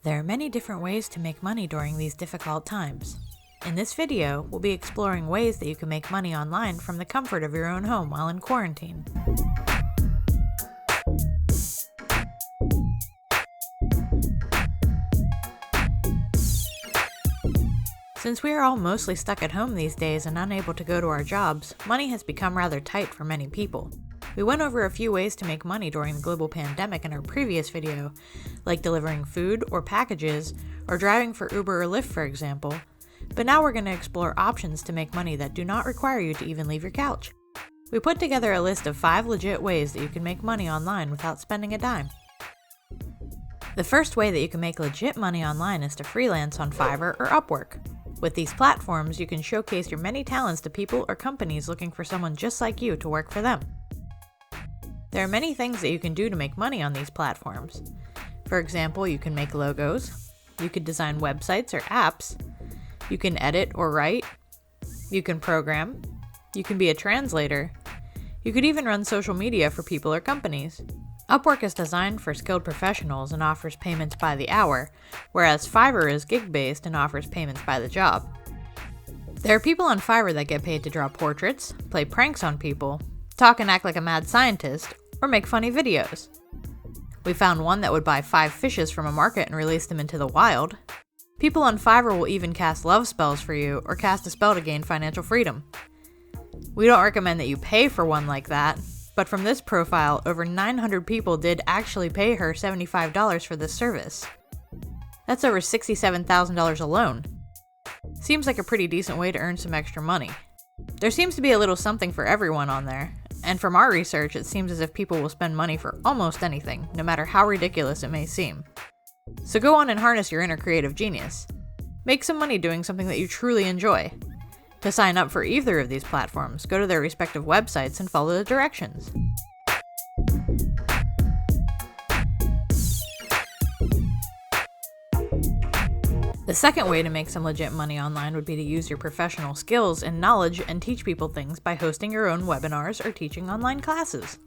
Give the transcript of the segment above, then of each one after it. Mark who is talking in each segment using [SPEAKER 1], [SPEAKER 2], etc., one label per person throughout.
[SPEAKER 1] There are many different ways to make money during these difficult times. In this video, we'll be exploring ways that you can make money online from the comfort of your own home while in quarantine. Since we are all mostly stuck at home these days and unable to go to our jobs, money has become rather tight for many people. We went over a few ways to make money during the global pandemic in our previous video, like delivering food or packages, or driving for Uber or Lyft, for example. But now we're going to explore options to make money that do not require you to even leave your couch. We put together a list of 5 legit ways that you can make money online without spending a dime. The first way that you can make legit money online is to freelance on Fiverr or Upwork. With these platforms, you can showcase your many talents to people or companies looking for someone just like you to work for them. There are many things that you can do to make money on these platforms. For example, you can make logos, you could design websites or apps, you can edit or write, you can program, you can be a translator, you could even run social media for people or companies. Upwork is designed for skilled professionals and offers payments by the hour, whereas Fiverr is gig-based and offers payments by the job. There are people on Fiverr that get paid to draw portraits, play pranks on people, talk and act like a mad scientist, or make funny videos. We found one that would buy 5 fishes from a market and release them into the wild. People on Fiverr will even cast love spells for you or cast a spell to gain financial freedom. We don't recommend that you pay for one like that, but from this profile, over 900 people did actually pay her $75 for this service. That's over $67,000 alone. Seems like a pretty decent way to earn some extra money. There seems to be a little something for everyone on there, and from our research, it seems as if people will spend money for almost anything, no matter how ridiculous it may seem. So go on and harness your inner creative genius. Make some money doing something that you truly enjoy. To sign up for either of these platforms, go to their respective websites and follow the directions. The second way to make some legit money online would be to use your professional skills and knowledge and teach people things by hosting your own webinars or teaching online classes.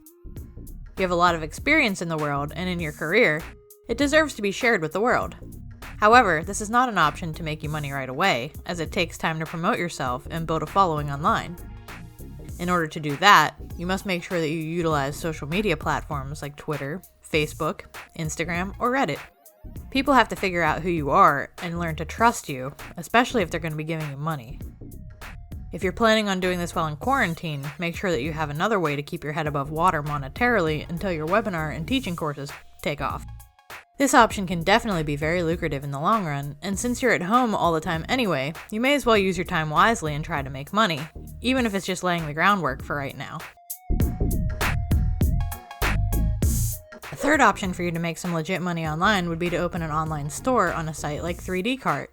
[SPEAKER 1] You have a lot of experience in the world and in your career. It deserves to be shared with the world. However, this is not an option to make you money right away, as it takes time to promote yourself and build a following online. In order to do that, you must make sure that you utilize social media platforms like Twitter, Facebook, Instagram, or Reddit. People have to figure out who you are and learn to trust you, especially if they're going to be giving you money. If you're planning on doing this while in quarantine, make sure that you have another way to keep your head above water monetarily until your webinar and teaching courses take off. This option can definitely be very lucrative in the long run, and since you're at home all the time anyway, you may as well use your time wisely and try to make money, even if it's just laying the groundwork for right now. A third option for you to make some legit money online would be to open an online store on a site like 3D Cart.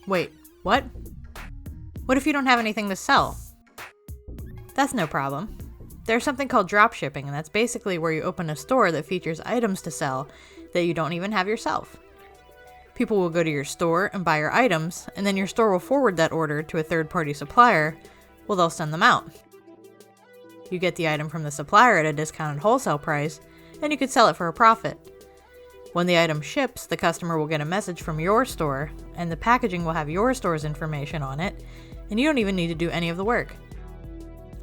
[SPEAKER 1] Wait, what? What if you don't have anything to sell? That's no problem. There's something called Dropshipping, and that's basically where you open a store that features items to sell that you don't even have yourself. People will go to your store and buy your items, and then your store will forward that order to a third-party supplier. Well, they'll send them out. You get the item from the supplier at a discounted wholesale price, and you could sell it for a profit. When the item ships, the customer will get a message from your store, and the packaging will have your store's information on it, and you don't even need to do any of the work.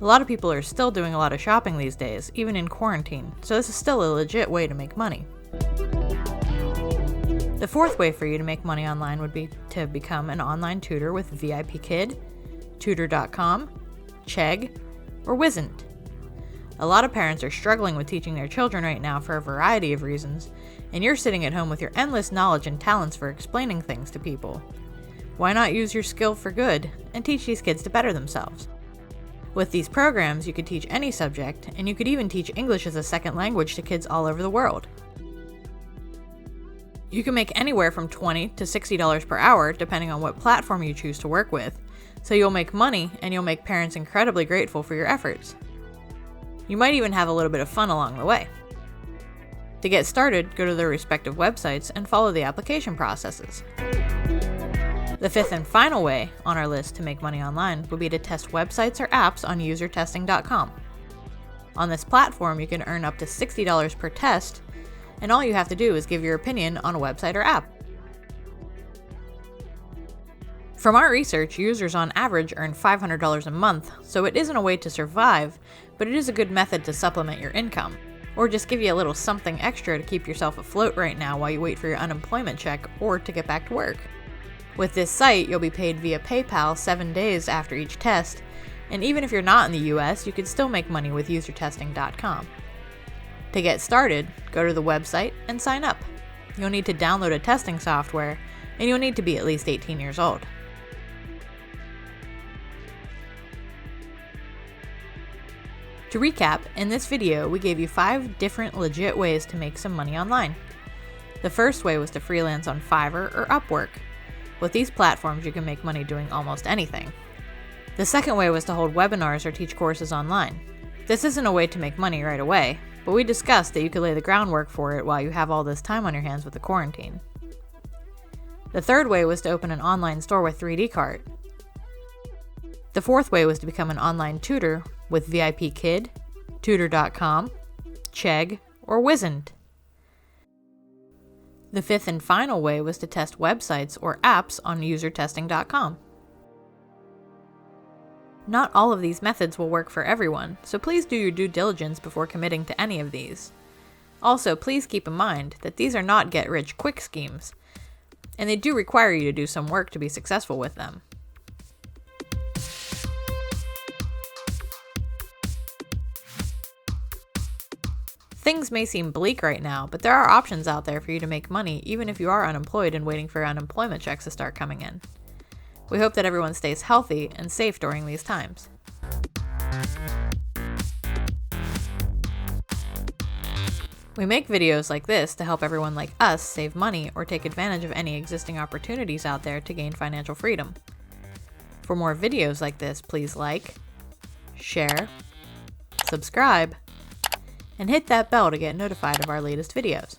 [SPEAKER 1] A lot of people are still doing a lot of shopping these days, even in quarantine, so this is still a legit way to make money. The fourth way for you to make money online would be to become an online tutor with VIP Kid, Tutor.com, Chegg, or Wizant. A lot of parents are struggling with teaching their children right now for a variety of reasons, and you're sitting at home with your endless knowledge and talents for explaining things to people. Why not use your skill for good and teach these kids to better themselves? With these programs, you could teach any subject, and you could even teach English as a second language to kids all over the world. You can make anywhere from $20 to $60 per hour, depending on what platform you choose to work with, so you'll make money and you'll make parents incredibly grateful for your efforts. You might even have a little bit of fun along the way. To get started, go to their respective websites and follow the application processes. The fifth and final way on our list to make money online would be to test websites or apps on UserTesting.com. On this platform, you can earn up to $60 per test, and all you have to do is give your opinion on a website or app. From our research, users on average earn $500 a month, so it isn't a way to survive, but it is a good method to supplement your income, or just give you a little something extra to keep yourself afloat right now while you wait for your unemployment check or to get back to work. With this site, you'll be paid via PayPal 7 days after each test, and even if you're not in the US, you can still make money with UserTesting.com. To get started, go to the website and sign up. You'll need to download a testing software, and you'll need to be at least 18 years old. To recap, in this video, we gave you 5 different legit ways to make some money online. The first way was to freelance on Fiverr or Upwork. With these platforms, you can make money doing almost anything. The second way was to hold webinars or teach courses online. This isn't a way to make money right away, but we discussed that you could lay the groundwork for it while you have all this time on your hands with the quarantine. The third way was to open an online store with 3D Cart. The fourth way was to become an online tutor with VIP Kid, Tutor.com, Chegg, or Wizened. The fifth and final way was to test websites or apps on UserTesting.com. Not all of these methods will work for everyone, so please do your due diligence before committing to any of these. Also, please keep in mind that these are not get-rich-quick schemes, and they do require you to do some work to be successful with them. Things may seem bleak right now, but there are options out there for you to make money even if you are unemployed and waiting for unemployment checks to start coming in. We hope that everyone stays healthy and safe during these times. We make videos like this to help everyone like us save money or take advantage of any existing opportunities out there to gain financial freedom. For more videos like this, please like, share, subscribe, and hit that bell to get notified of our latest videos.